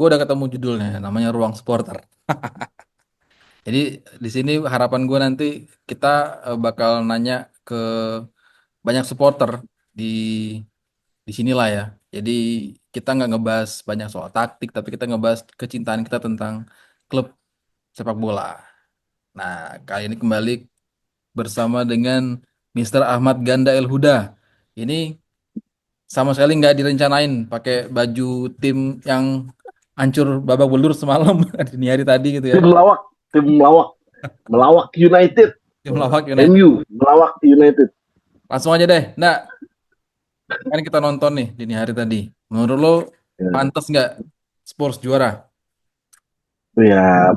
Gue udah ketemu judulnya, namanya Ruang Supporter. Jadi di sini harapan gue nanti kita bakal nanya ke banyak supporter di sinilah ya. Jadi kita nggak ngebahas banyak soal taktik, tapi kita ngebahas kecintaan kita tentang klub sepak bola. Nah, kali ini kembali bersama dengan Mr. Ahmad Ganda El Huda. Ini sama sekali nggak direncanain pakai baju tim yang hancur babak belur semalam dini hari tadi gitu ya. Tim melawak, tim melawak, melawak United, Tim lawak United. MU, melawak United. Langsung aja deh. Nah, kan kita nonton nih dini hari tadi. Menurut lo Ya, pantas nggak Spurs juara? ya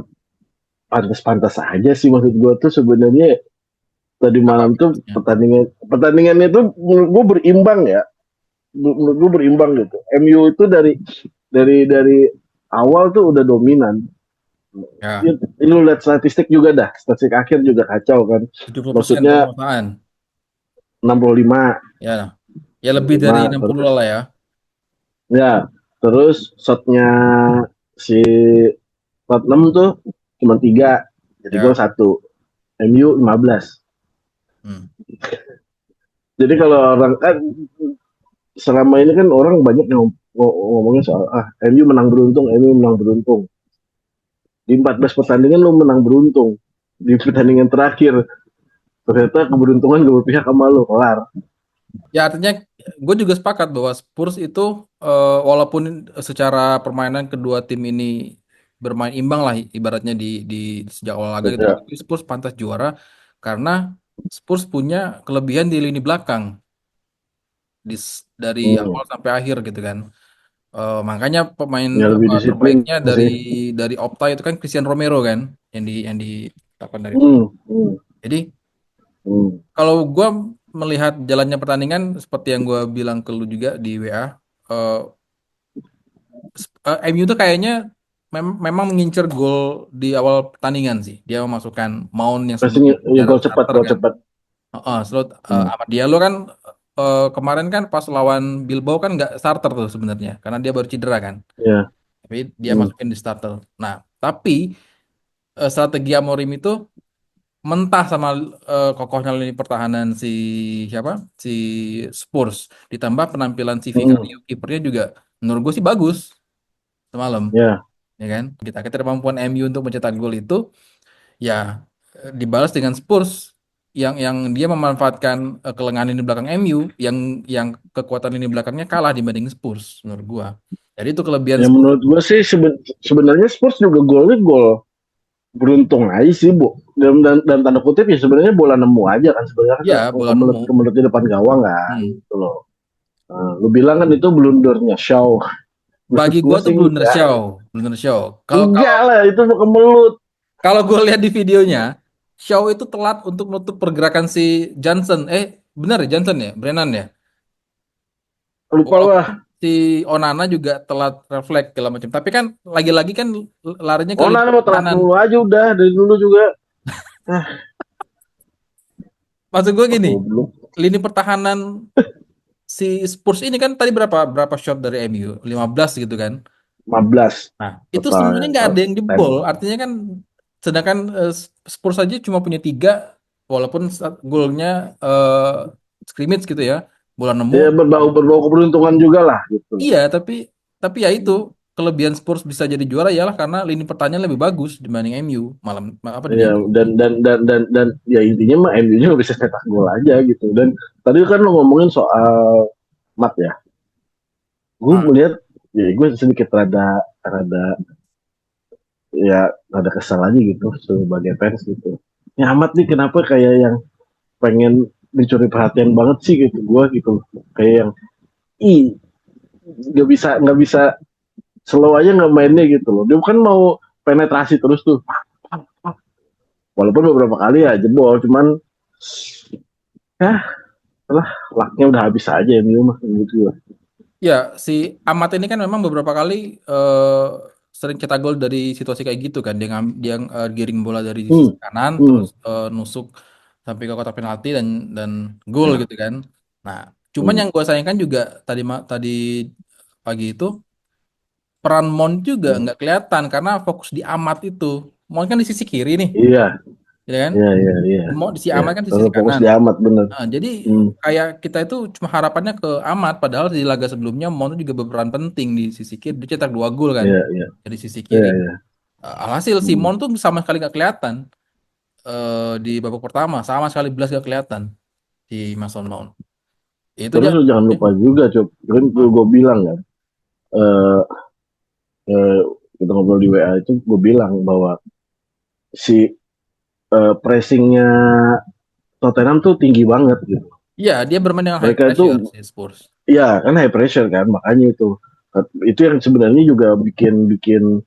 pantas-pantas aja sih maksud gue tuh sebenarnya tadi Apa malam tuh pantasnya? pertandingannya tuh menurut gue berimbang ya, menurut gue berimbang gitu. MU itu dari awal tuh udah dominan. Ya, Ya, lu lihat statistik juga dah, statistik akhir juga kacau kan. 70% Maksudnya penguasaan. 65, Ya, ya lebih dari 65 60 terus lah ya. ya, terus shotnya si Tottenham tuh cuma 3, jadi gol Ya. 1. MU 15. Hmm. Jadi kalau orang kan selama ini kan orang banyak yang ngomongin soal MU menang beruntung, MU menang beruntung. Di 14 pertandingan lu menang beruntung. Di pertandingan terakhir ternyata keberuntungan gak berpihak sama lu, kelar. Ya artinya gue juga sepakat bahwa Spurs itu walaupun secara permainan kedua tim ini bermain imbang lah ibaratnya di sejak awal laga gitu kan. Ya. Tapi Spurs pantas juara karena Spurs punya kelebihan di lini belakang dari Hmm. awal sampai akhir gitu kan. Makanya pemain Ya lebih apa disiplin terbaiknya sih. dari Opta itu kan Christian Romero kan yang ditetapkan dari Opta. Hmm. Hmm. Jadi Hmm. kalau gue melihat jalannya pertandingan seperti yang gue bilang ke lu juga di WA, eh, MU tuh kayaknya memang mengincar gol di awal pertandingan sih. Dia memasukkan Mount yang Pasti sebagai ya, jarak gol cepat, starter gol kan. cepat. Slot Hmm. Ahmad Diallo kan kemarin kan pas lawan Bilbao kan nggak starter tuh sebenarnya karena dia baru cedera kan. Ya. Tapi dia Hmm. masukin di starter. Nah, tapi strategi Amorim itu mentah sama kokohnya lini pertahanan siapa si Spurs ditambah penampilan si Hmm. Vicario kipernya juga menurut gue sih bagus semalam Ya. ya kan kita ketidakmampuan MU untuk mencetak gol itu ya dibalas dengan Spurs yang dia memanfaatkan kelengahan lini belakang MU yang kekuatan lini belakangnya kalah dibanding Spurs menurut gua jadi itu kelebihan Ya Spurs menurut gue sih sebenarnya Spurs juga golnya gol beruntung aja sih, Bu. Dan tanda kutip ya sebenarnya bola nemu aja kan sebenarnya kan ya bola kemelut nemu. kemelut di depan gawang kan Hmm. gitu loh. Lu bilang kan itu blundernya Shaw. Menurut Bagi gue gua tuh sih enggak. blunder show kalau Enggak kalau lah, itu mau kemelut. Kalau gue lihat di videonya, Shaw itu telat untuk menutup pergerakan si Johnson. Benar ya Johnson ya, Brennan ya. Lupa Walaupun lah. si Onana juga telat refleks segala macam. Tapi kan lagi-lagi kan larinya ke Oh, lini nah mau telat kanan. mulu aja udah dari dulu juga. Ah, Maksud gue gini, goblok. lini pertahanan si Spurs ini kan tadi berapa berapa shot dari MU? 15 gitu kan. 15 Nah, itu semuanya totalnya. nggak ada yang jebol. Artinya kan sedangkan Spurs aja cuma punya tiga, walaupun golnya eh, scrimmage gitu ya, bola nemu. Ya berbau keberuntungan juga lah gitu loh. Iya, tapi ya itu kelebihan Spurs bisa jadi juara ialah karena lini pertahanan lebih bagus dibanding MU malam apa di Ya dan ya intinya mah MU nya bisa cetak gol aja gitu. Dan tadi kan lo ngomongin soal Mat ya. Gue Ah, melihat ya gue sedikit rada rada ya rada kesal aja gitu sebagai fans gitu. Ya amat nih kenapa kayak yang pengen mencuri perhatian banget sih gitu gue gitu. Kayak yang ih nggak bisa slow aja nggak mainnya gitu loh. Dia kan mau penetrasi terus tuh. Walaupun beberapa kali ya jebol, cuman ya lah lucknya udah habis aja ya mah gitu. ya si Amat ini kan memang beberapa kali eh, sering cetak gol dari situasi kayak gitu kan. Dia giring bola dari sisi Hmm, kanan terus hmm, nusuk sampai ke kotak penalti dan gol ya, gitu kan. Nah, cuman hmm, yang gue sayangkan juga tadi pagi itu peran Mount juga nggak kelihatan karena fokus di Amat itu. Mount kan di sisi kiri nih, Iya, ya kan? iya, iya, iya, Mount di si iya. Amat kan di Terlalu sisi fokus kanan. di amat bener. Nah, jadi Hmm. kayak kita itu cuma harapannya ke Amat, padahal di laga sebelumnya Mount juga berperan penting di sisi kiri. Dia cetak 2 gol kan Iya, iya, dari sisi iya, kiri. iya. Alhasil si Hmm. Mount tuh sama sekali nggak kelihatan di babak pertama, sama sekali belas nggak kelihatan di Mason Mount. Itu dia. Terus lu jangan lupa juga, Cuk. Kan gue bilang kan, eh, eh, kita ngobrol di WA itu, gue bilang bahwa si pressingnya Tottenham tuh tinggi banget gitu. Iya, dia bermain dengan high Mereka itu, pressure si Spurs. ya kan high pressure kan, makanya itu yang sebenarnya juga bikin bikin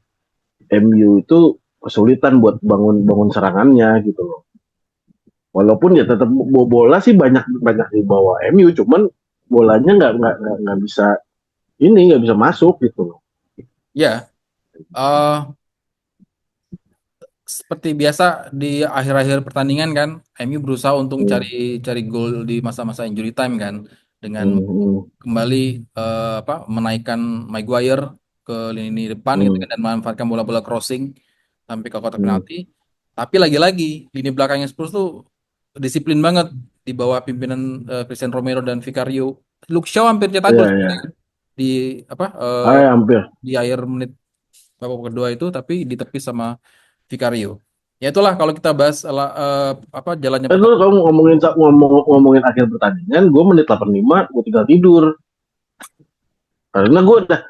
MU itu kesulitan buat bangun bangun serangannya gitu loh. Walaupun ya tetap bola sih banyak banyak di bawah MU, cuman bolanya nggak bisa ini nggak bisa masuk gitu loh. Ya, eh seperti biasa di akhir-akhir pertandingan kan, MU berusaha untuk cari Hmm, cari gol di masa-masa injury time kan, dengan hmm, hmm, kembali menaikkan Maguire ke lini depan gitu hmm, kan dan memanfaatkan bola-bola crossing sampai ke kotak hmm. penalti. Tapi lagi-lagi lini belakangnya Spurs tuh disiplin banget di bawah pimpinan Christian Romero dan Vicario. Luke Shaw hampir cetak Iya gol iya. sebenarnya di apa Hampir. di akhir menit babak kedua itu, tapi ditepis sama Vicario. Ya itulah kalau kita bahas jalannya Dulu pertandingan. kamu ngomongin akhir pertandingan, gue menit 85 gue tinggal tidur. Karena gue udah,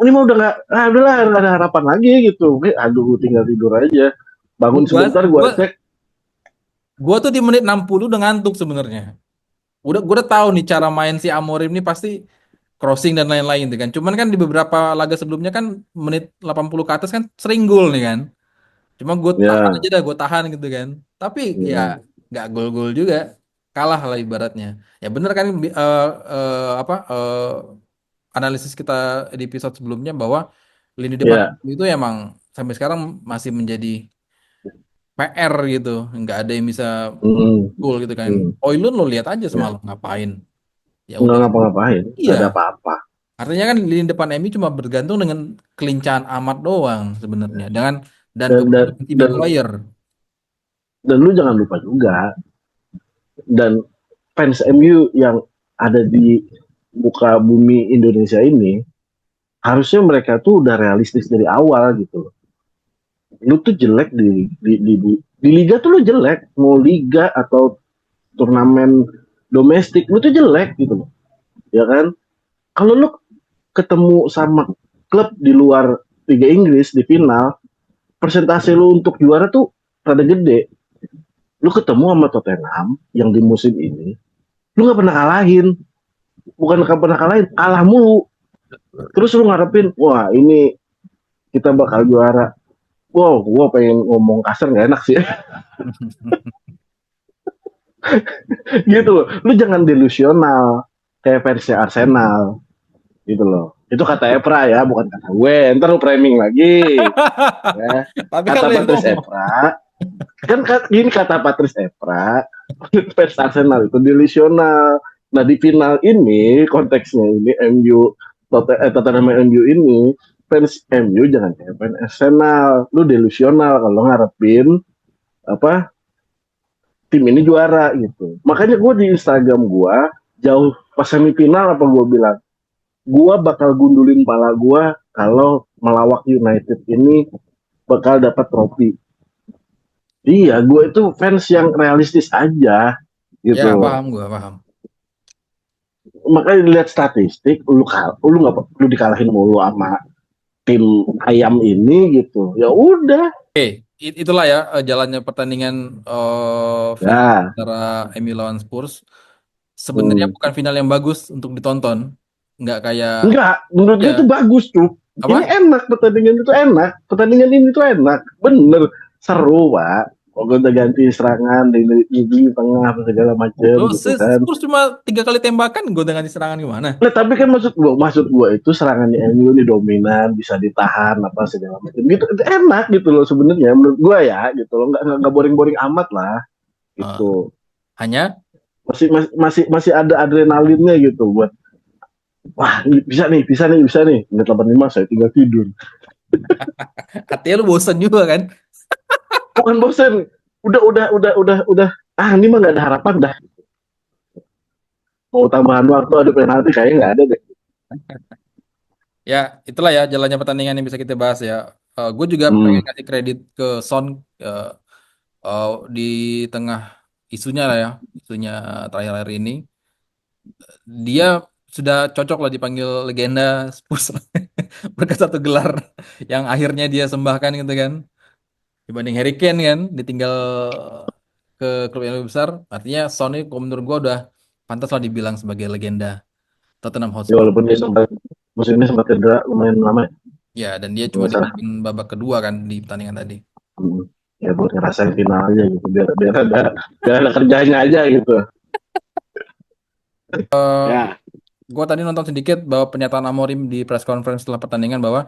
ini mah udah nggak, udahlah nggak ada harapan lagi gitu. Aduh, gue tinggal tidur aja. Bangun Gua sebentar, gue gua cek. gua tuh di menit 60 udah ngantuk sebenarnya. Gua udah tahu nih cara main si Amorim ini pasti crossing dan lain-lain tuh kan. Cuman kan di beberapa laga sebelumnya kan menit 80 ke atas kan sering gol nih kan. Cuma gue tahan Ya, aja dah, gue tahan gitu kan. Tapi ya mm, nggak gol-gol juga, kalah lah ibaratnya. Ya bener kan analisis kita di episode sebelumnya bahwa lini depan ya, itu emang sampai sekarang masih menjadi PR gitu. Nggak ada yang bisa mm, gol gitu kan. mm, Oilun lo lihat aja ya. semalam ngapain. Ya Nggak udah. ngapa-ngapain, nggak Iya. ada apa-apa. Artinya kan lini depan MU cuma bergantung dengan kelincahan Amat doang sebenarnya. Dan Dan dan kebetulan Tim dan Maguire. dan lu jangan lupa juga, dan fans MU yang ada di muka bumi Indonesia ini, harusnya mereka tuh udah realistis dari awal gitu. Lu tuh jelek di liga tuh lu jelek, mau liga atau turnamen domestik lu tuh jelek gitu loh, ya kan? Kalau lu ketemu sama klub di luar Liga Inggris di final, persentase lu untuk juara tuh rada gede. Lu ketemu sama Tottenham yang di musim ini, lu nggak pernah kalahin, bukan nggak pernah kalahin, kalah mulu. Terus lu ngarepin, wah ini kita bakal juara. Wow, gua pengen ngomong kasar nggak enak sih. Gitu loh. Lu jangan delusional kayak versi Arsenal gitu loh. Itu kata Epra ya, bukan kata gue. Ntar lu framing lagi ya. Tapi kan Kata lo yang Patrice ngomong. Epra, kan gini kata Patrice Epra, fans Arsenal itu delusional. Nah di final ini konteksnya ini MU Tottenham MU ini, fans MU jangan kayak fans Arsenal. Lu delusional kalau ngarepin apa tim ini juara gitu. Makanya gue di Instagram gue jauh pas semifinal apa gue bilang, gue bakal gundulin pala gue kalau melawak United ini bakal dapat trofi. Iya, gue itu fans yang realistis aja Ya, gitu. paham gue, paham. Makanya dilihat statistik, lu nggak lu dikalahin mulu sama tim ayam ini gitu. Ya udah, Oke, itulah ya jalannya pertandingan final ya. antara MU lawan Spurs. Sebenarnya Hmm. bukan final yang bagus untuk ditonton. Nggak kayak, Enggak, menurut ya, gue itu bagus tuh. Ini apa? enak, pertandingan itu enak. Pertandingan ini tuh enak. Bener. Seru, Pak. Pokoknya udah ganti serangan di tengah segala macem Lo gitu kan. Spurs cuma 3 kali tembakan, gue dengan serangan gimana? Nah, tapi kan maksud gua itu serangannya MU ini dominan, bisa ditahan apa segala macam. Gitu itu enak gitu loh sebenarnya menurut gua ya gitu loh. Nggak boring-boring amat lah Eh, gitu. hanya Masih ada adrenalinnya gitu buat Wah, ini bisa nih. Menit 85 saya tinggal tidur. Artinya lu bosen juga kan? Bukan bosen. Udah. Ah, ini mah nggak ada harapan dah. Mau tambahan waktu ada penalti kayaknya nggak ada deh. Ya, itulah ya jalannya pertandingan yang bisa kita bahas ya. Gue juga Hmm. pengen kasih kredit ke Son eh, eh, di tengah isunya lah ya, isunya terakhir-akhir ini. Dia sudah cocok lah dipanggil legenda Spurs berkat satu gelar yang akhirnya dia sembahkan gitu kan. Dibanding Harry Kane kan, ditinggal ke klub yang lebih besar. Artinya Son ini kalau menurut gue udah pantas lah dibilang sebagai legenda Tottenham Ya, Hotspur. walaupun dia sempat musim ini sempat cedera lumayan lama ya. Ya, dan dia Kalau cuma nggak salah. dimainin babak kedua kan di pertandingan tadi. Hmm. Ya buat ngerasain final aja gitu. Biar ada kerjanya aja gitu. Ya. Gue tadi nonton sedikit bahwa pernyataan Amorim di press conference setelah pertandingan bahwa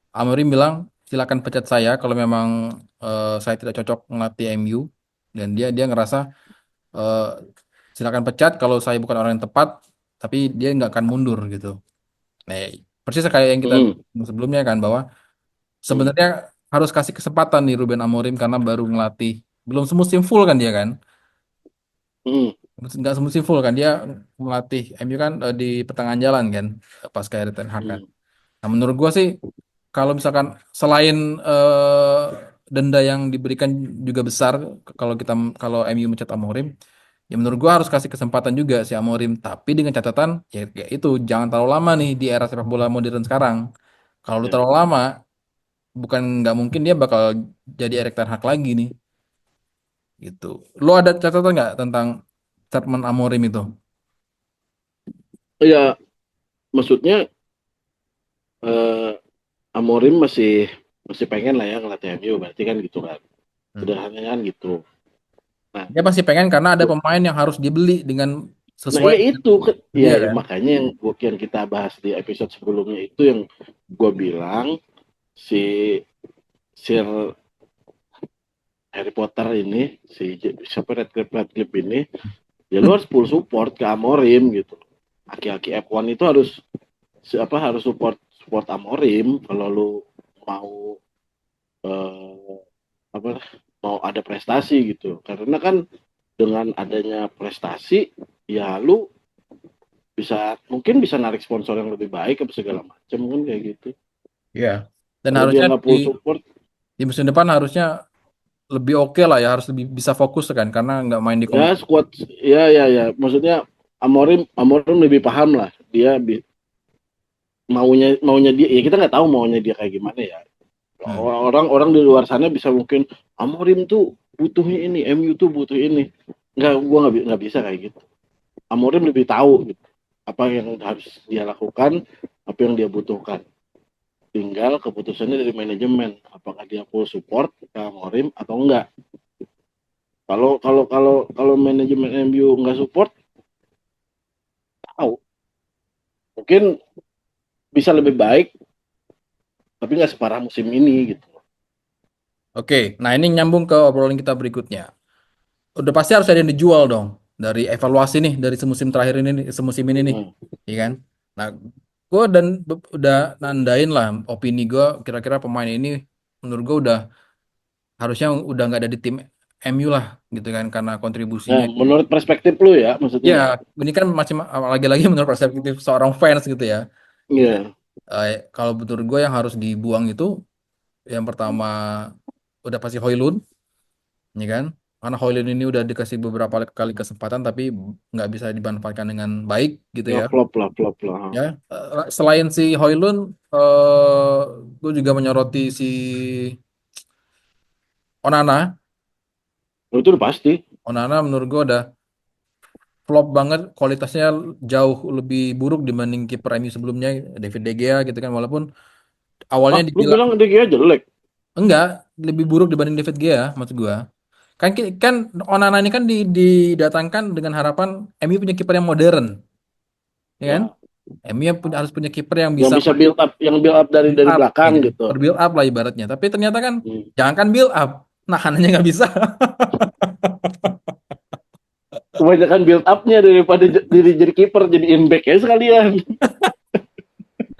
Amorim bilang silakan pecat saya kalau memang saya tidak cocok melatih MU dan dia ngerasa eh, silakan pecat kalau saya bukan orang yang tepat tapi dia nggak akan mundur gitu. Nah, persis kayak yang kita Hmm. sebelumnya kan bahwa Hmm. sebenarnya harus kasih kesempatan nih Ruben Amorim karena baru ngelatih belum semusim full kan dia kan Hmm. nggak semusim full kan dia melatih MU kan di pertengahan jalan kan pas kayak Ten Hag kan. Hmm. Nah, menurut gua sih kalau misalkan selain denda yang diberikan juga besar kalau MU mencat Amorim, ya menurut gua harus kasih kesempatan juga si Amorim. Tapi dengan catatan ya itu jangan terlalu lama nih di era sepak bola modern sekarang. Kalau lu Ya. terlalu lama, bukan nggak mungkin dia bakal jadi Erik ten Hag lagi nih, gitu. Lu ada catatan nggak tentang statement Amorim itu? Ya, maksudnya eh, Amorim masih masih pengen lah ya ngelatih MU berarti kan gitu kan. Hmm. Sederhananya kan gitu. Nah, Dia pasti pengen karena ada pemain yang harus dibeli dengan nah sesuai iya dengan itu ya dia kan. makanya yang kita bahas di episode sebelumnya itu yang gue bilang si Sir Harry Potter ini siapa Radcliffe ini ya lu harus full support ke Amorim gitu. Aki-aki F1 itu harus support support Amorim kalau lu mau eh, apa mau ada prestasi gitu. Karena kan dengan adanya prestasi ya lu mungkin bisa narik sponsor yang lebih baik apa segala macam kan kayak gitu. Iya. Dan Kalau dia harusnya nggak di full support di musim depan harusnya lebih oke lah ya, harus lebih bisa fokus kan karena nggak main di ya kompetisi. squad ya maksudnya Amorim lebih paham lah dia maunya dia ya kita nggak tahu maunya dia kayak gimana ya. Hmm. Orang-orang di luar sana bisa mungkin Amorim tuh butuhnya ini, MU tuh butuh ini. Gua nggak bisa kayak gitu. Amorim lebih tahu gitu, apa yang harus dia lakukan, apa yang dia butuhkan. Tinggal keputusannya dari manajemen, apakah dia full support ke Amorim atau enggak. Kalau manajemen MU nggak support, tahu mungkin bisa lebih baik, tapi nggak separah musim ini gitu. Oke, nah ini nyambung ke obrolan kita berikutnya. Udah pasti harus ada yang dijual dong dari evaluasi nih dari semusim terakhir ini nih, semusim ini nih, Hmm. iya kan? Nah, gue udah nandain lah opini gue kira-kira pemain ini menurut gue udah harusnya udah nggak ada di tim MU lah gitu kan karena Nah, kontribusinya. menurut perspektif lu ya, maksudnya Ya, ya. ini kan masih lagi-lagi menurut perspektif seorang fans gitu ya. Gitu ya. Iya. Kalau menurut gue yang harus dibuang itu yang pertama udah pasti Højlund, ya kan? Karena Højlund ini udah dikasih beberapa kali kesempatan tapi nggak bisa dimanfaatkan dengan baik gitu Ya ya. flop lah. Ya, selain si Højlund, gue juga menyoroti si Onana. Oh, itu udah pasti. Onana menurut gue udah flop banget, kualitasnya jauh lebih buruk dibanding kiper MU sebelumnya David De Gea gitu kan. Walaupun awalnya Ah, lu dibilang bilang De Gea jelek. enggak lebih buruk dibanding David Gea maksud gua. Kan Onana ini kan didatangkan dengan harapan MU punya kiper yang modern, ya kan? Ya. MU harus punya kiper yang Yang bisa bisa build up dari build up, ya belakang kan? gitu. Berbuild up lah ibaratnya. Tapi ternyata kan Hmm. jangankan build up, nahannya nggak bisa. Kebanyakan build upnya daripada jadi kiper jadiin back ya sekalian.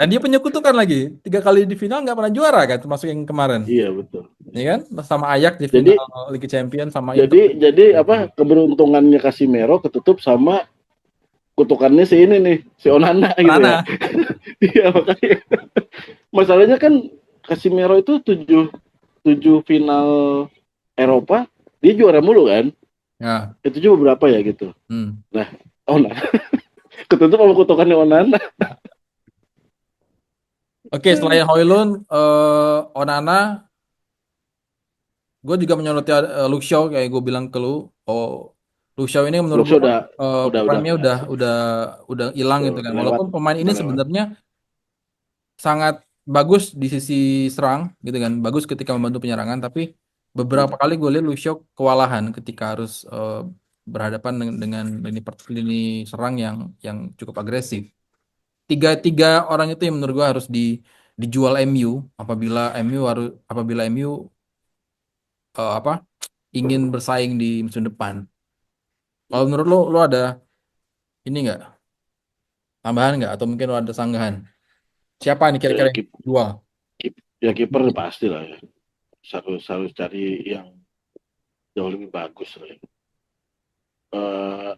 Dan dia penyekutukan lagi. 3 kali di final nggak pernah juara kan, termasuk yang kemarin. Iya betul. Ya kan? Sama Ajax di final Jadi Liga Champions sama Inter. jadi apa keberuntungannya Casemiro ketutup sama kutukannya si ini nih, si Onana gitu ya. Mana? Iya makanya. Masalahnya kan Casemiro itu tujuh tujuh final Eropa dia juara mulu kan. Ya. Itu juga berapa ya gitu. Hmm. Nah, Onana ketutup sama kutukannya Onana. Oke, selain Højlund, Onana, gue juga menyoroti Luke Shaw kayak gue bilang ke lu. Oh, Luke Shaw ini menurut Luxo gue udah prime-nya enggak. udah hilang gitu kan. Udah lewat, Walaupun pemain ini udah lewat. sebenarnya sangat bagus di sisi serang gitu kan, bagus ketika membantu penyerangan, tapi beberapa Hmm. kali gue lihat Luke Shaw kewalahan ketika harus berhadapan dengan lini serang yang cukup agresif. Tiga tiga orang itu yang menurut gue harus dijual MU apabila MU apa ingin bersaing di musim depan. Kalau menurut lo ada ini nggak tambahan nggak atau mungkin lo ada sanggahan? Siapa nih kira-kira Ya, yang jual? ya kiper pasti lah ya. Harus harus cari yang jauh lebih bagus lah ya. Eh,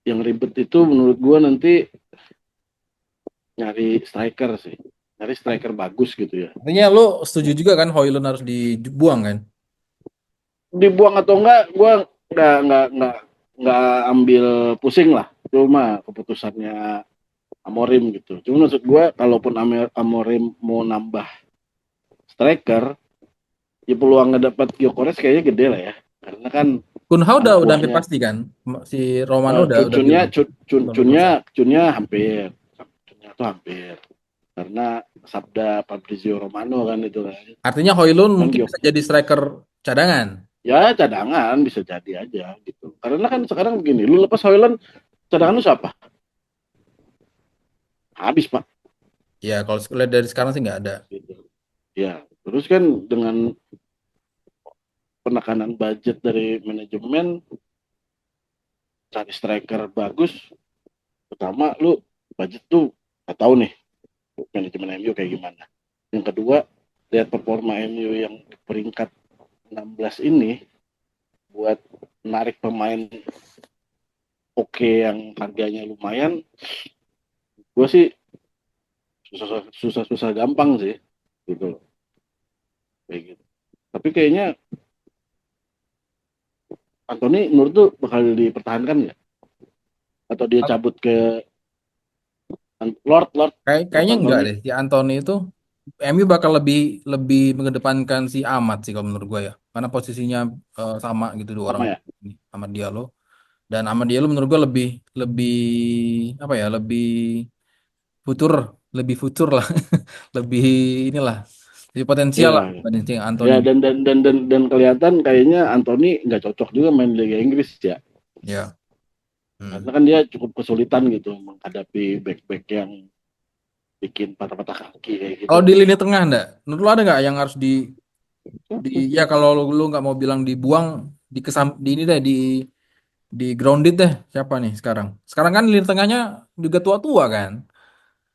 yang ribet itu menurut gua nanti nyari striker sih. Nyari striker bagus gitu ya. Artinya lo setuju juga kan Højlund harus dibuang kan? Dibuang atau enggak, gua nggak ambil pusing lah. Cuma keputusannya Amorim gitu. Cuma maksud gua, kalaupun Amorim mau nambah striker, ya peluang ngedapat Gyökeres kayaknya gede lah ya. Karena kan Kunha anak udah hampir buahnya pasti kan? Si Romano udah cunnya bilang belum selesai. cunnya hampir. Cunnya tuh hampir. Karena sabda Fabrizio Romano kan itu kan. Artinya Højlund Cuman mungkin bisa jadi striker cadangan. ya cadangan bisa jadi aja gitu. Karena kan sekarang begini, lu lepas Hoyland, cadangan lu siapa? Habis Pak. Ya kalau lihat dari sekarang sih nggak ada. Gitu. Ya, terus kan dengan penekanan budget dari manajemen, cari striker bagus, pertama lu budget tuh nggak tahu nih manajemen MU kayak gimana. Yang kedua, lihat performa MU yang di peringkat 16 ini buat menarik pemain oke yang harganya lumayan, gue sih susah-susah gampang sih gitu kayak gitu. Tapi kayaknya Anthony menurut tuh bakal dipertahankan nggak? Atau dia cabut ke Lord Lord Lord Kayaknya enggak Anthony deh. Si Anthony itu MU bakal lebih lebih mengedepankan si Ahmad sih kalau menurut gue ya. Karena posisinya sama gitu dua orang sama ya? ini, Ahmad Diallo. Dan Ahmad Diallo menurut gue lebih lebih apa ya? Futur, lebih futur lah. Lebih inilah, lebih potensial Iya. lah dibanding si Ya Anthony. dan kelihatan kayaknya Anthony nggak cocok juga main Liga Inggris ya. Ya. Karena Hmm. kan dia cukup kesulitan gitu menghadapi back-back yang bikin patah-patah kaki kayak gitu. Kalau di lini tengah enggak? Menurut lu ada nggak yang harus ya kalau lu nggak mau bilang dibuang di ini deh di grounded deh siapa nih sekarang? Sekarang kan lini tengahnya juga tua-tua kan.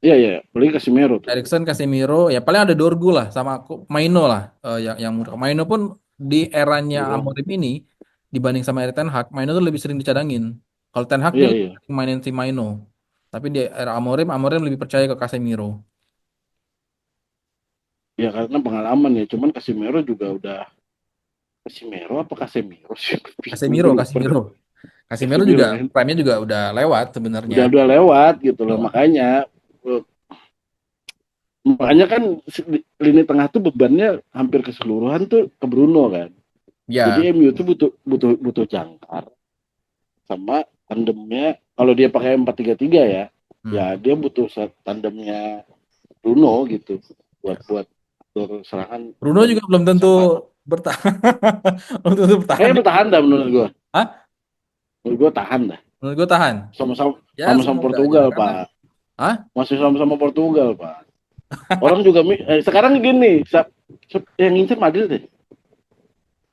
Iya iya, apalagi Casemiro tuh. Erikson, Casemiro, ya paling ada Dorgu lah sama Maino lah yang muda. Maino pun di eranya Iya Amorim ini dibanding sama Erik Ten Hag, Maino tuh lebih sering dicadangin. Kalau Ten Hag dia iya. lebih Iya. sering mainin si Maino. Tapi di era Amorim lebih percaya ke Casemiro. Ya karena pengalaman ya, cuman Casemiro juga udah Casemiro apa Casemiro sih? Casemiro, Gue lupa Casemiro. deh. Casemiro Casemiro juga kan. prime-nya juga udah lewat sebenarnya. Udah lewat gitu loh. Lewat. Makanya kan lini tengah tuh bebannya hampir keseluruhan tuh ke Bruno kan. Jadi Ya. MU tuh butuh jangkar sama tandemnya. Kalau dia pakai 4-3-3 ya, Hmm. ya dia butuh tandemnya Bruno gitu buat Ya. buat atur serangan Bruno dan juga belum tentu sama bertahan. Belum tentu bertahan kayak di bertahan dah menurut gua. Hah? Menurut gua tahan dah. Menurut gue tahan. Sama-sama Ya sama-sama semoga aja Portugal, karena Pak. Hah? Masih sama-sama Portugal, Pak. Orang juga sekarang gini, yang ngincer Madrid deh.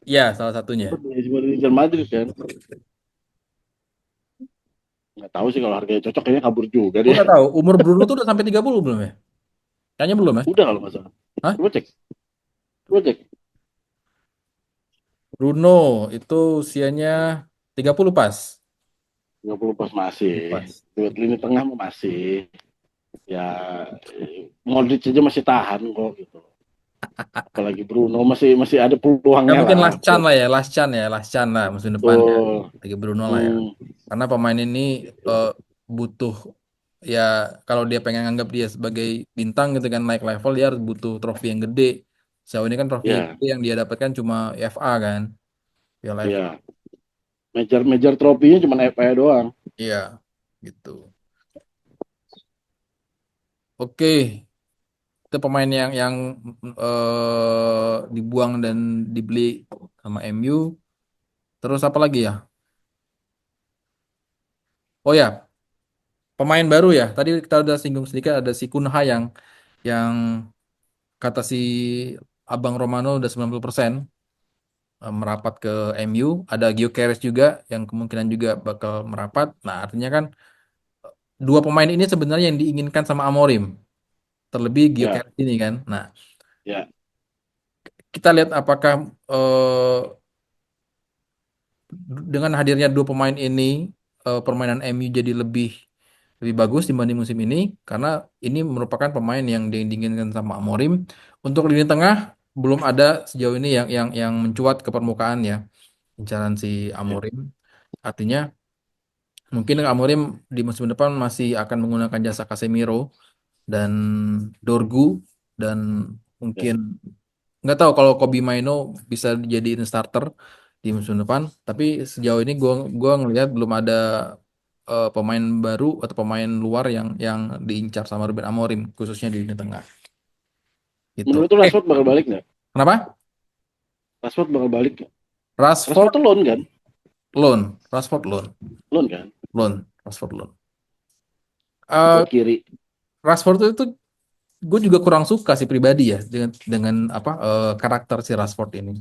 Iya, salah satunya. Sempat ngincer Madrid kan. Nggak tahu sih kalau harganya cocok kayaknya kabur juga Gue dia. nggak tahu, umur Bruno tuh udah sampai 30 belum ya? Kayaknya belum ya? Udah kalau nggak salah. Hah? Coba cek. Coba cek. Bruno itu usianya 30 pas. 30 pas masih. 30 pas. Buat lini tengah masih. Ya, Modric aja masih tahan kok gitu. Apalagi Bruno masih masih ada Ya peluangnya mungkin lah. last chance lah ya, last chance ya, last chance lah musim depan ya. Betul. Bagi Bruno lah ya. Hmm, Karena pemain ini eh, butuh ya kalau dia pengen anggap dia sebagai bintang gitu kan naik level dia harus butuh trofi yang gede. Sejauh ini kan trofi yang ya, gede yang dia dapatkan cuma FA kan, Piala FA. ya. Major tropinya cuma FA doang. Iya, gitu. Oke, itu pemain yang dibuang dan dibeli sama MU. Terus apa lagi ya? Oh ya, pemain baru ya. Tadi kita udah singgung sedikit ada si Kunha yang kata si Abang Romano udah 90% merapat ke MU. Ada Gyökeres juga yang kemungkinan juga bakal merapat. Nah, artinya kan dua pemain ini sebenarnya yang diinginkan sama Amorim. Terlebih Ya, Gyökeres ini kan. Nah, ya. kita lihat apakah dengan hadirnya dua pemain ini permainan MU jadi lebih bagus dibanding musim ini karena ini merupakan pemain yang diinginkan sama Amorim. Untuk lini tengah belum ada sejauh ini yang mencuat ke permukaan ya incaran si Ya. Amorim. Artinya mungkin Amorim di musim depan masih akan menggunakan jasa Casemiro dan Dorgu dan Ya. mungkin nggak tahu kalau Kobi Maino bisa dijadiin starter di musim depan. Tapi sejauh ini gua ngelihat belum ada pemain baru atau pemain luar yang diincar sama Ruben Amorim khususnya di lini tengah. Gitu. Menurut tuh Rashford bakal balik nggak? Kenapa? Rashford bakal balik nggak? Rashford Rashford tuh loan kan? loan, Rashford loan, Loan kan? Rashford loan. Bek Eh kiri. Rashford itu gue juga kurang suka sih pribadi ya dengan apa karakter si Rashford ini.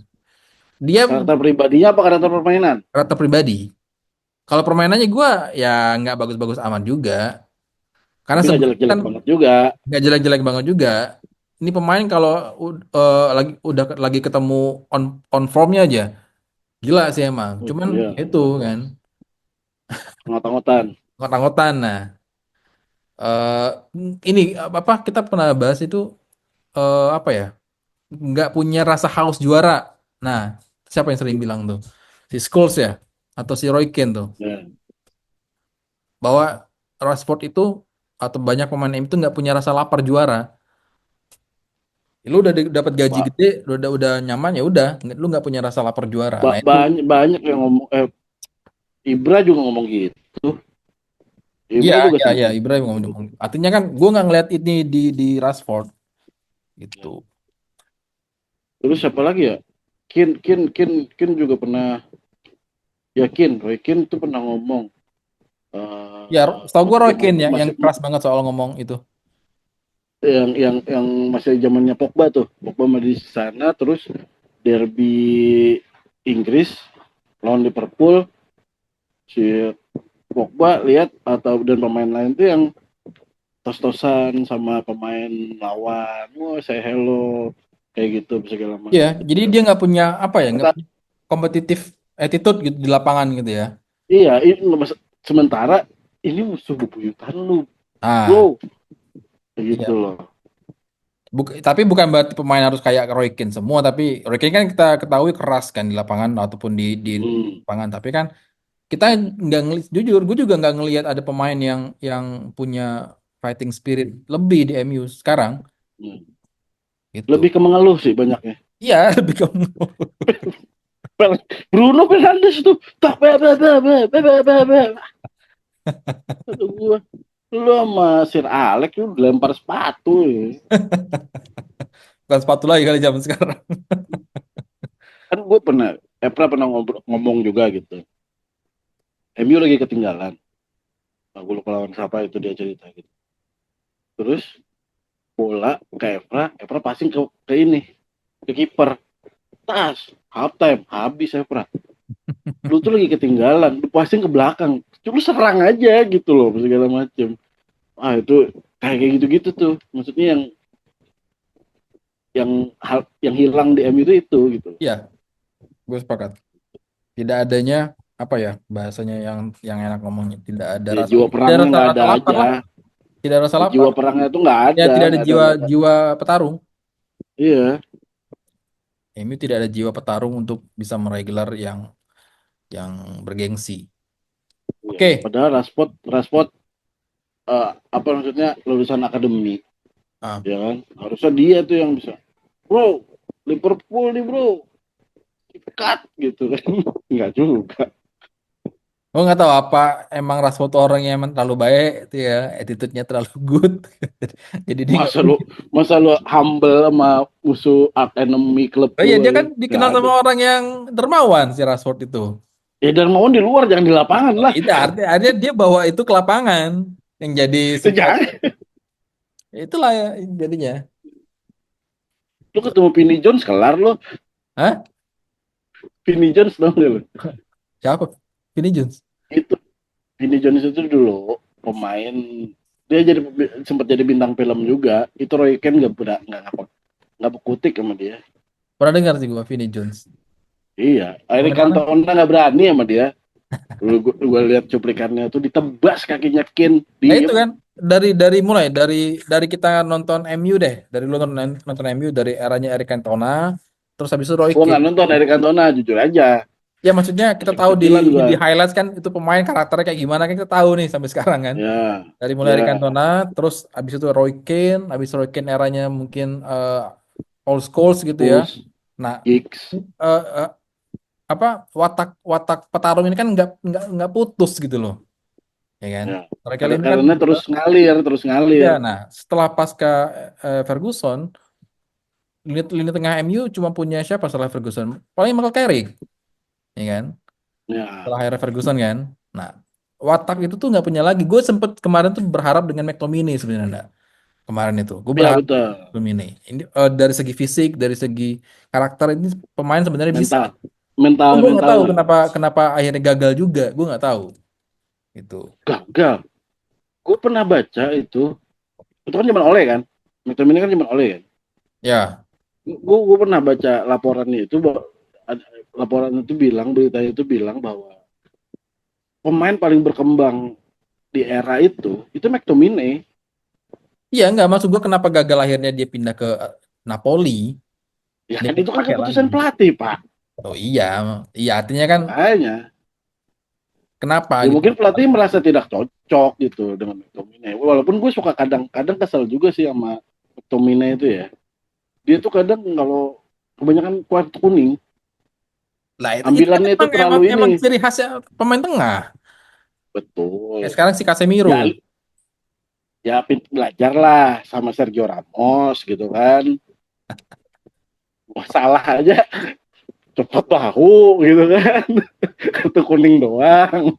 Dia Karakter pribadinya apa karakter permainan? karakter pribadi. Kalau permainannya gue ya nggak bagus-bagus amat juga. Karena Tapi nggak sebenarnya jelek-jelek kan banget juga. nggak jelek-jelek banget juga. Ini pemain kalau lagi udah lagi ketemu on formnya aja, gila sih emang. Cuman Iya, itu kan ngotot-ngotan. ngotan-ngotan. Nah, eh ini apa kita pernah bahas itu apa ya? Nggak punya rasa haus juara. Nah, siapa yang sering bilang tuh? Si Scholes ya, atau si Roy Keane tuh, Ya. bahwa Rashford itu atau banyak pemain MU itu nggak punya rasa lapar juara. Lu udah dapat gaji Ba- gede, udah nyaman ya udah, lu nggak punya rasa lapar juara. Nah itu, banyak banyak yang ngomong Ibra juga ngomong gitu. iya Ibra juga iya sempat iya ngomong Ibrahim gitu. ngomong. Artinya kan, gue nggak ngeliat ini di Rashford gitu. Ya. Terus siapa lagi ya? Kin juga pernah yakin Roy Kin tuh pernah ngomong Ya, setahu gue Roy masih Keane ya, yang masih keras banget soal ngomong itu. yang masih zamannya Pogba tuh. Pogba masih di sana terus derby Inggris lawan Liverpool si Pogba lihat atau dan pemain lain tuh yang tos-tosan sama pemain lawan, wah saya hello kayak gitu segala Iya, macam. jadi dia nggak punya apa ya, nggak Kata, punya kompetitif attitude gitu di lapangan gitu ya. iya, ini sementara ini musuh bebuyutan lu, bro, Ah, kayak gitu iya. loh. Tapi bukan berarti pemain harus kayak Roy Keane semua, tapi Roy Keane kan kita ketahui keras kan di lapangan ataupun di Hmm, lapangan. Tapi kan kita nggak ngelihat, jujur, gue juga nggak ngelihat ada pemain yang punya fighting spirit lebih di MU sekarang hmm. gitu. Lebih ke mengeluh sih banyaknya. Iya, lebih ke Bruno Fernandes tuh tak aduh gua lu sama Sir Alex lu lempar sepatu ya. bukan sepatu lagi kali zaman sekarang. Kan gue pernah pernah ngomong juga gitu. MU lagi ketinggalan. Nah, gue lupa lawan siapa itu dia cerita gitu. Terus bola ke Evra passing ke ini, ke kiper. Tas, half time, habis Evra. Lu tuh lagi ketinggalan, lu passing ke belakang. Cuma serang aja gitu loh, segala macem. Ah itu kayak gitu-gitu tuh. Maksudnya yang yang hilang di MU itu gitu. Iya, gue sepakat. Tidak adanya apa ya bahasanya yang enak ngomongnya. Tidak ada Ya rasa, jiwa tidak perangnya rasa nggak rasa ada lapar aja. lah. Tidak ada rasa Ya, lapar. jiwa perangnya itu nggak Ya ada, tidak ada nggak ada, jiwa nggak ada. jiwa petarung. Iya, MU tidak ada jiwa petarung untuk bisa meraih gelar yang bergengsi. iya. Oke. Padahal Rashford, Rashford apa maksudnya lulusan akademi, Ah, ya kan? Harusnya dia tuh yang bisa. Bro, Liverpool nih bro, cut gitu kan? Nggak juga. gue nggak tahu apa emang Rashford tuh orang yang emang terlalu baik itu ya, attitude-nya terlalu good. Jadi dia nggak Masa lu, mungkin. masa lu humble sama musuh enemy klub Oh lu iya dia aja? kan Nggak dikenal ada. sama orang yang dermawan si Rashford itu. Ya dan mau di luar jangan di lapangan Oh, lah. itu artinya dia bawa itu ke lapangan yang jadi support. Jangan. Itulah ya jadinya. Lu ketemu Vinny Jones kelar lu. Hah? Vinny Jones dong lu. Siapa? Vinny Jones. Itu Vinny Jones itu dulu pemain, dia jadi sempat jadi bintang film juga. Itu Roy Keane nggak berkutik sama dia. Pernah dengar sih gua Vinny Jones. Iya, Eric Pemain mana? Cantona nggak berani sama dia. Dulu gua lihat cuplikannya tuh ditebas kakinya Keane, Nah itu diem. kan dari mulai dari kita nonton MU deh, dari lu nonton MU dari eranya Eric Cantona, terus habis itu Roy Gua nggak Keane. nonton Eric Cantona, jujur aja. Ya maksudnya kita Masih tahu kecilan di gua. highlights kan itu pemain karakternya kayak gimana kan kita tahu nih sampai sekarang kan. Ya, Dari mulai Eric ya, Cantona, terus habis itu Roy Keane, habis Roy Keane eranya mungkin Paul Scholes gitu ya. Pulse, Nah, Giggs. eh, eh, apa watak watak petarung ini kan nggak putus gitu loh, ya kan? Ya. Mereka Karena, ini kan karena terus ngalir, terus ya. ngalir. Nah, setelah pasca Ferguson, lini tengah MU cuma punya siapa setelah Ferguson? Paling Michael Carrick, ya kan? Ya, Setelah era Ferguson kan. Nah, watak itu tuh nggak punya lagi. Gue sempet kemarin tuh berharap dengan McTominay sebenarnya. Nggak. Kemarin itu, gue ya berharap betul. McTominay. Ini dari segi fisik, dari segi karakter ini pemain sebenarnya bisa. Mental, mental, Gue nggak tahu mentalnya kenapa kenapa akhirnya gagal juga. Gue nggak tahu. Itu. gagal. Gue pernah baca itu kan zaman oleh kan, McTominay kan zaman oleh kan. Ya, Gue pernah baca laporannya itu, laporan itu bilang, berita itu bilang bahwa pemain paling berkembang di era itu McTominay. iya nggak maksud gue kenapa gagal akhirnya dia pindah ke Napoli. Ya Dia kan nggak itu kan pakai lagi. keputusan pelatih pak. Oh iya, iya artinya kan Makanya kenapa ya gitu. mungkin pelatih merasa tidak cocok gitu dengan McTominay. Walaupun gue suka kadang-kadang kesel juga sih sama McTominay itu ya. Dia tuh kadang kalau kebanyakan kartu kuning, Lah itu kan ambilannya itu emang terlalu emang ini. emang ciri khasnya pemain tengah. Kayak Betul. sekarang si Casemiro. Ya, ya belajar lah sama Sergio Ramos gitu kan. Wah, salah aja cepet tahu gitu kan. Kartu kuning doang.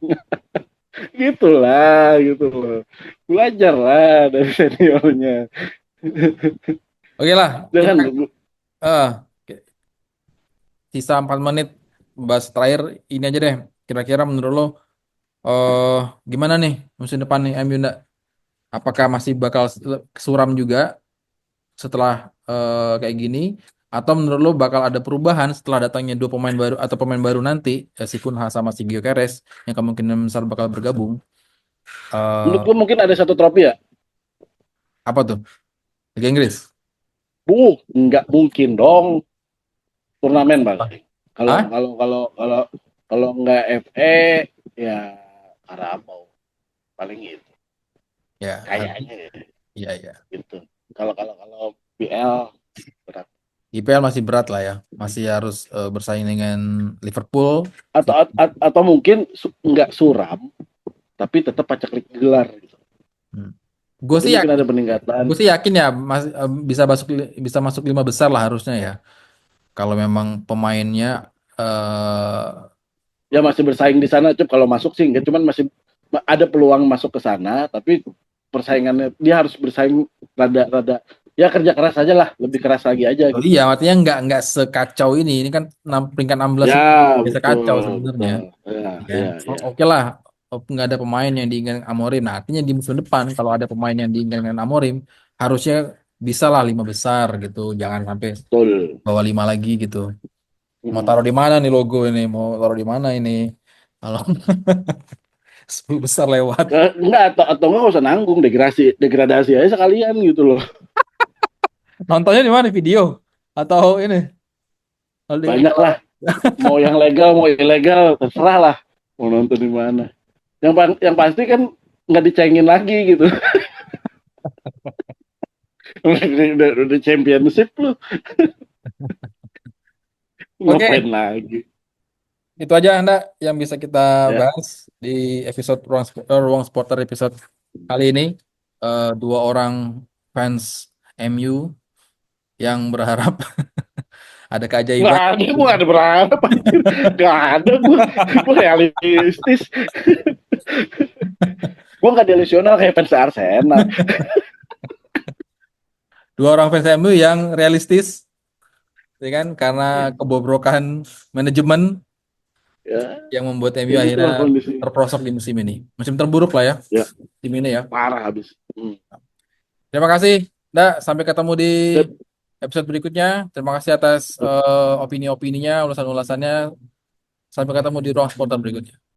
Gitulah gitu loh. Belajar lah dari seniornya. Oke lah, kita Jangan eh sisa 4 menit bahas terakhir ini aja deh. Kira-kira menurut lo eh gimana nih musim depan nih MU ndak? Apakah masih bakal suram juga setelah kayak gini atau menurut lo bakal ada perubahan setelah datangnya dua pemain baru atau pemain baru nanti si Kunha sama si Gyökeres yang kemungkinan besar bakal bergabung. menurut eh gue mungkin ada satu trofi ya. apa tuh? Liga Inggris? Nggak mungkin dong turnamen paling. Kalau Hah? kalau kalau kalau kalau nggak FA ya Carabao paling itu. Ya, Kayaknya ya, iya ya. gitu. Kalau BL berat. IPL masih berat lah ya. Masih harus bersaing dengan Liverpool. Atau mungkin nggak suram tapi tetap pacak gelar gitu. Gue Itu sih mungkin yakin, ada peningkatan. gue sih yakin ya bisa masuk 5 besar lah harusnya ya. Kalau memang pemainnya eh Ya masih bersaing di sana, Cup. Kalau masuk sih enggak, cuman masih ada peluang masuk ke sana, tapi persaingannya dia harus bersaing rada-rada ya kerja keras aja lah, lebih keras lagi aja oh gitu. iya, artinya nggak sekacau ini. Ini kan peringkat 16 Ya, ini bisa kacau betul, sebenarnya. betul. Ya, Ya kan? ya, ya. Oke lah, nggak ada pemain yang diinginkan Amorim. Nah, artinya di musim depan kalau ada pemain yang diinginkan Amorim, harusnya bisa lah 5 besar gitu, jangan sampai Betul. bawa 5 lagi gitu. Mau Mm. taruh di mana nih logo ini? Mau taruh di mana ini? Kalau 10 besar lewat. Enggak, atau enggak usah nanggung, degradasi degradasi aja sekalian gitu loh. Nontonnya di mana? Video atau ini? Banyak lah, mau yang legal mau ilegal terserah lah, mau nonton di mana. Yang pasti kan nggak dicengin lagi gitu. Udah championship lu, Oke, ngapain lagi itu aja Anda yang bisa kita ya. bahas di episode Ruang Supporter episode kali ini. Dua orang fans MU yang berharap ada Nggak keajaiban. ada, gue nggak ada berharap anjir. Nggak ada, gue realistis. Gue nggak delusional kayak fans Arsenal Dua orang fans MU yang realistis, ya kan? Karena ya. kebobrokan manajemen Ya, yang membuat MU ya akhirnya gitulah kondisi terperosok di musim ini. Musim terburuk lah ya, ya, tim ini ya. parah habis. Terima kasih, Ndak. Sampai ketemu di Sip. episode berikutnya. Terima kasih atas opini-opininya, ulasan-ulasannya. Sampai ketemu di ruang supporter berikutnya.